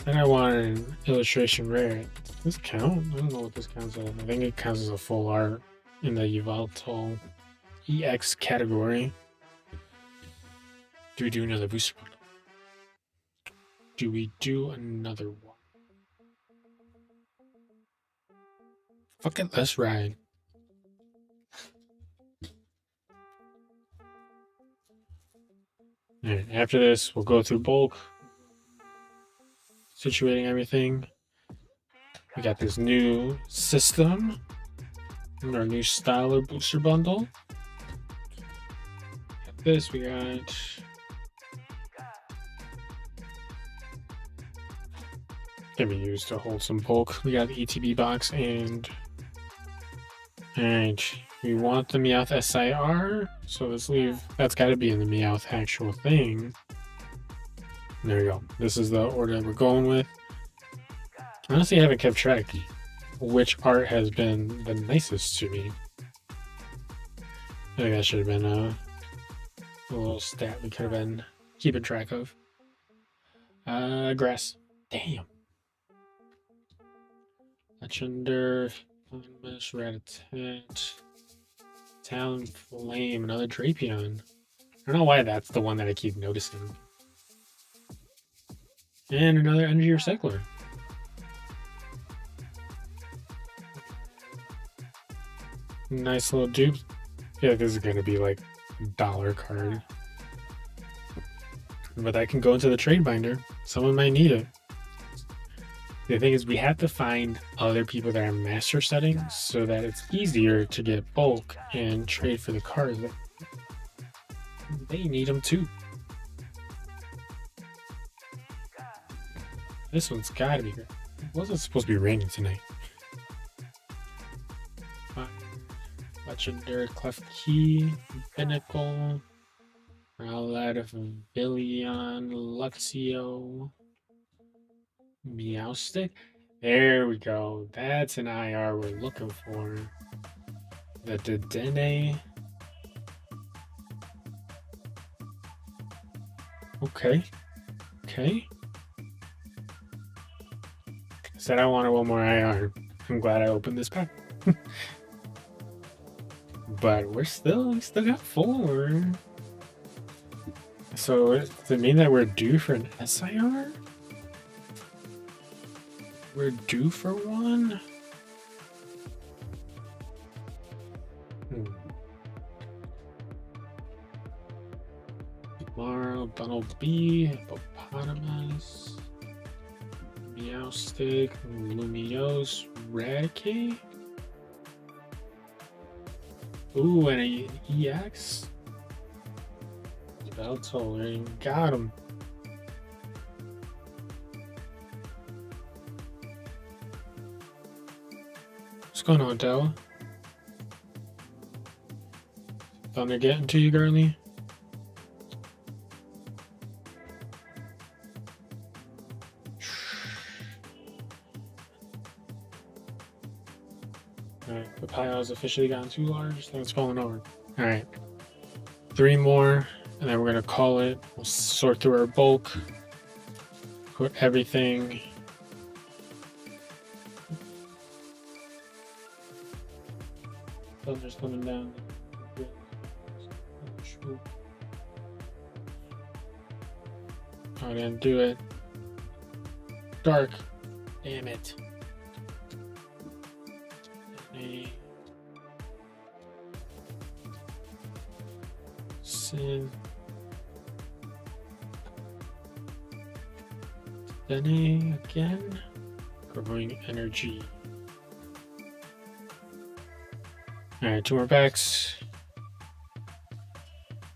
Then I wanted an illustration rare. Does this count? I don't know what this counts as. I think it counts as a full art in the Yveltal EX category. Do we do another booster bundle? Do we do another one? Fuck it, let's ride. Alright, after this, we'll go through bulk, situating everything. We got this new system and our new Styler booster bundle. This we got. Can be used to hold some bulk. We got the ETB box and. Alright, we want the Meowth SIR, so let's leave. That's got to be in the Meowth actual thing. There we go. This is the order that we're going with. Honestly, I haven't kept track which art has been the nicest to me. I think that should have been a little stat we could have been keeping track of. Grass. Damn. Legender, Ratatat, Talonflame, another Drapion. I don't know why that's the one that I keep noticing. And another Energy Recycler. Nice little dupe. Yeah, this is gonna be like a $1 card. But that can go into the trade binder. Someone might need it. The thing is, we have to find other people that are master settings so that it's easier to get bulk and trade for the cards. They need them too. This one's gotta be good. It wasn't supposed to be raining tonight. Legendary Klefki, Pinnacle, Rowlet, Villion, Luxio, Meowstic. There we go. That's an IR we're looking for. The Dedenne. Okay. Said I wanted one more IR. I'm glad I opened this pack. But we still got 4. So does it mean that we're due for an SIR? We're due for one? Tomorrow, Bunnelby, Hippopotamus, Meowstic, Lumiose, Raticate. Ooh, and an EX. Beltoller, got him. What's going on, Dell? Thunder getting to you, girly? Alright, the pile's officially gotten too large. Things falling over. Alright. 3 more, and then we're gonna call it. We'll sort through our bulk. Put everything. Thunder's coming down. I didn't do it. Dark. Damn it. Sin. Denny again. Growing energy. Alright, 2 more packs.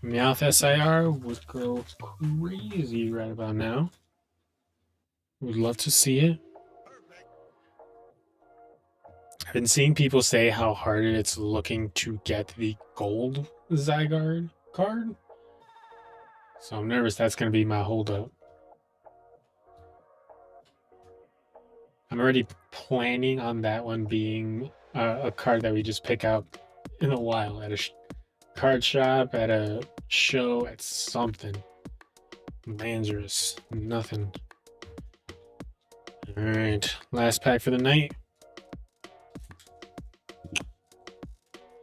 Meowth SIR would go crazy right about now. Would love to see it. I've been seeing people say how hard it's looking to get the gold Zygarde card. So I'm nervous that's going to be my holdup. I'm already planning on that one being a card that we just pick out in a while at a card shop, at a show, at something. Landorus, nothing. Alright, last pack for the night.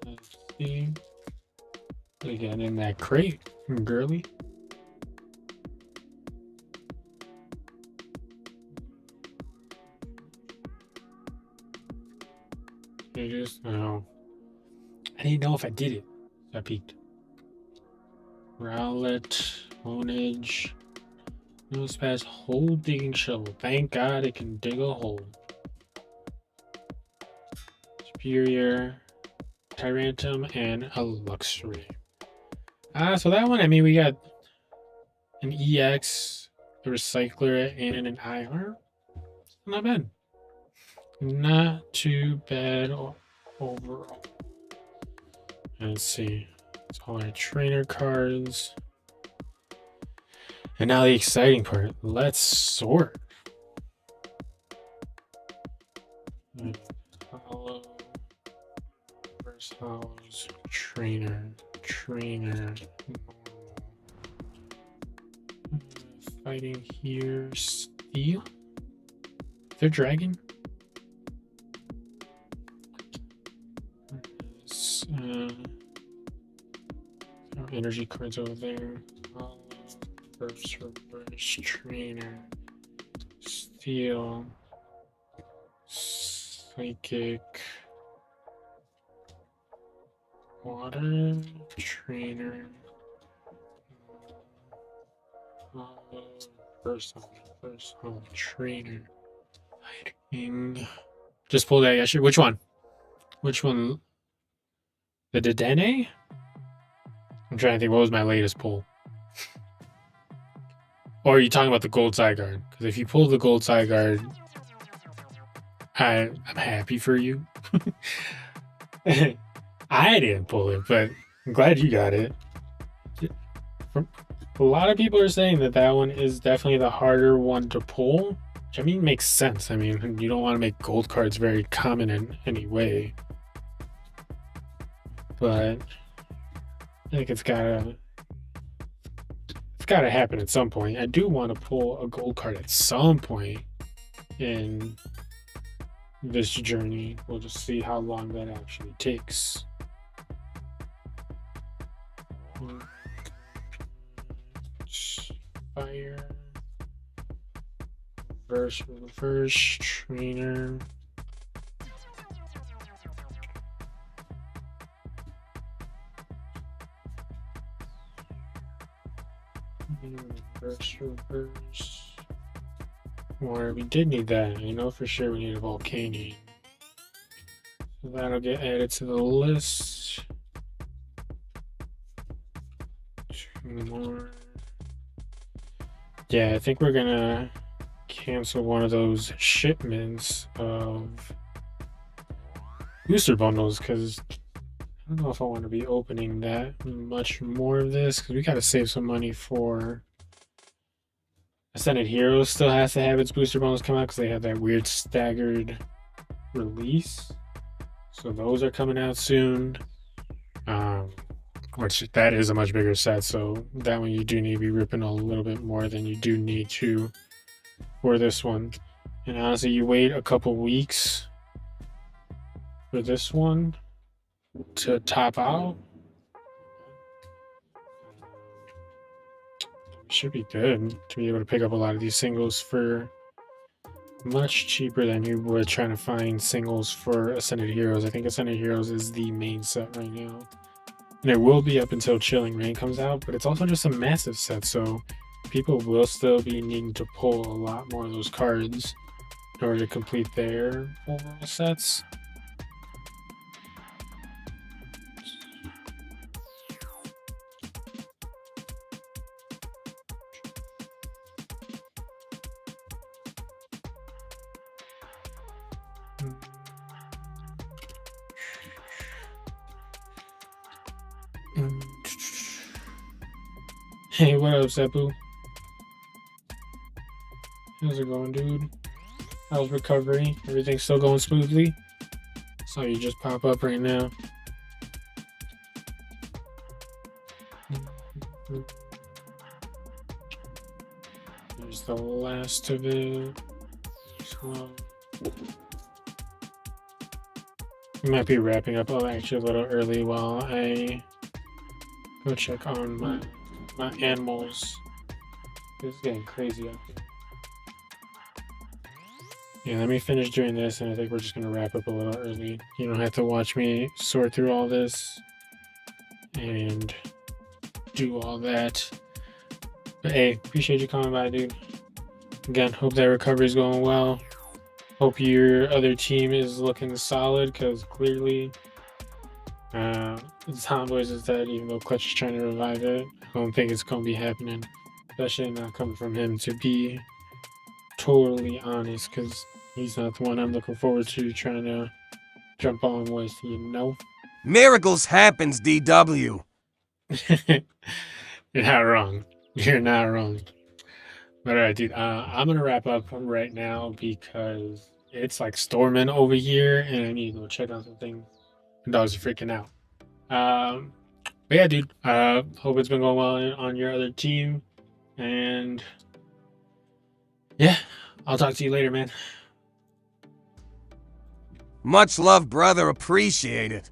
Let's see. Again in that crate from Girly. I just no. I didn't know if I did it. So I peeked. Rowlet, Honedge, Nosepass, hole digging shovel. Thank God it can dig a hole. Superior, Tyrantum, and a Luxray. So that one, I mean, we got an EX, a Recycler, and an IR. Not bad. Not too bad overall. Let's see. It's all our trainer cards. And now the exciting part. Let's sort. Hollow. Reverse hollows. Trainer. Normal. Fighting here. Steel. They're dragon. Energy cards over there. Reverse trainer. Steel. Psychic. Water. Trainer. First on trainer. Fighting. Just pulled that yesterday. Which one? Which one? The Dedenne? I'm trying to think, what was my latest pull? Or are you talking about the gold Zygarde? Because if you pull the gold Zygarde, I'm happy for you. I didn't pull it, but I'm glad you got it. A lot of people are saying that that one is definitely the harder one to pull, which I mean makes sense. I mean, you don't want to make gold cards very common in any way. But I think it's gotta happen at some point. I do want to pull a gold card at some point in this journey. We'll just see how long that actually takes. Fire. Reverse trainer. Reverse. Or we did need that. I know for sure we need a Volcanion. So that'll get added to the list. 2 more. Yeah, I think we're gonna cancel one of those shipments of booster bundles because I don't know if I want to be opening that much more of this because we got to save some money for Ascended Heroes. Still has to have its booster bundles come out because they have that weird staggered release. So those are coming out soon. Which that is a much bigger set, so that one you do need to be ripping a little bit more than you do need to for this one. And honestly, you wait a couple weeks for this one to top out. Should be good to be able to pick up a lot of these singles for much cheaper than you would trying to find singles for Ascended Heroes. I think Ascended Heroes is the main set right now. And it will be up until Chilling Reign comes out, but it's also just a massive set, so people will still be needing to pull a lot more of those cards in order to complete their overall sets. Hey, what up, Seppu? How's it going, dude? How's recovery? Everything still going smoothly? Saw you just pop up right now. There's the last of it. So, we might be wrapping up actually a little early while I go check on my animals. It's getting crazy out here. Yeah, let me finish doing this, and I think we're just gonna wrap up a little early. You don't have to watch me sort through all this and do all that. But hey, appreciate you coming by, dude. Again, hope that recovery's going well. Hope your other team is looking solid, because clearly the Tomboys is dead, even though Clutch is trying to revive it. I don't think it's going to be happening, especially not coming from him, to be totally honest, because he's not the one I'm looking forward to trying to jump on with, you know? Miracles happens, DW. You're not wrong. You're not wrong. But alright, dude, I'm going to wrap up right now because it's like storming over here, and I need to go check on something. The dogs are freaking out. But yeah, dude, hope it's been going well on your other team. And yeah, I'll talk to you later, man. Much love, brother. Appreciate it.